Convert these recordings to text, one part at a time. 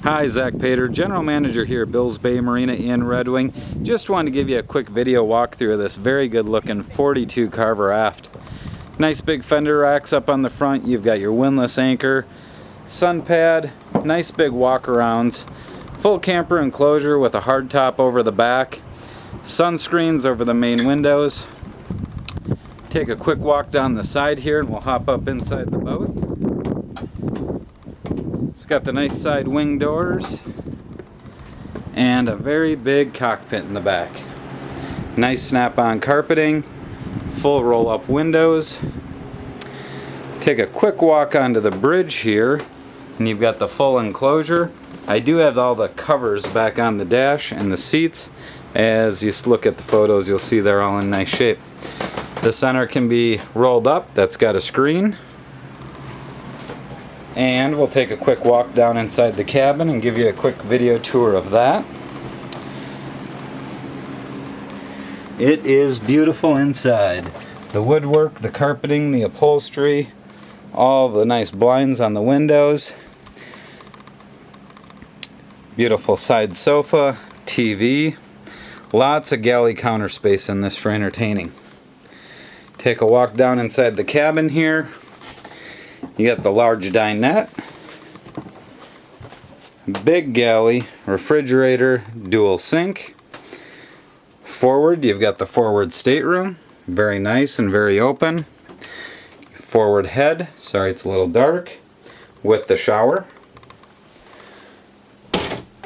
Hi, Zach Pater, General Manager here at Bills Bay Marina in Red Wing. Just wanted to give you a quick video walkthrough of this very good looking 42 Carver aft. Nice big fender racks up on the front. You've got your windlass anchor, sun pad, nice big walk-arounds, full camper enclosure with a hard top over the back, sunscreens over the main windows. Take a quick walk down the side here and we'll hop up inside the boat. It's got the nice side wing doors and a very big cockpit in the back. Nice snap-on carpeting, full roll-up windows. Take a quick walk onto the bridge here and you've got the full enclosure. I do have all the covers back on the dash and the seats. As you look at the photos, you'll see they're all in nice shape. The center can be rolled up. That's got a screen. And we'll take a quick walk down inside the cabin and give you a quick video tour of that. It is beautiful inside. The woodwork, the carpeting, the upholstery, all the nice blinds on the windows. Beautiful side sofa, TV. Lots of galley counter space in this for entertaining. Take a walk down inside the cabin here. You got the large dinette, big galley, refrigerator, dual sink. Forward, you've got the forward stateroom, very nice and very open. Forward head, sorry it's a little dark, with the shower.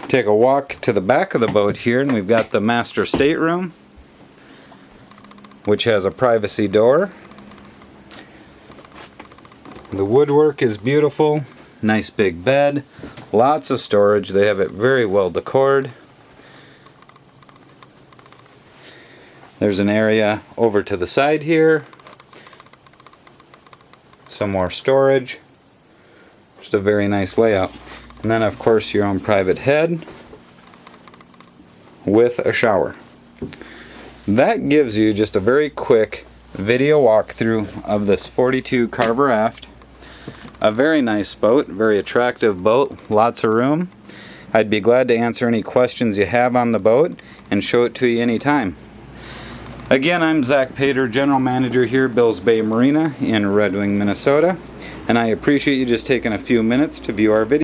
Take a walk to the back of the boat here and we've got the master stateroom, which has a privacy door. The woodwork is beautiful, nice big bed, lots of storage. They have it very well decored. There's an area over to the side here, some more storage, just a very nice layout. And then of course your own private head with a shower. That gives you just a very quick video walkthrough of this 42 Carver aft. A very nice boat, very attractive boat, lots of room. I'd be glad to answer any questions you have on the boat and show it to you anytime. Again, I'm Zach Pater, General Manager here at Bills Bay Marina in Red Wing, Minnesota, and I appreciate you just taking a few minutes to view our video.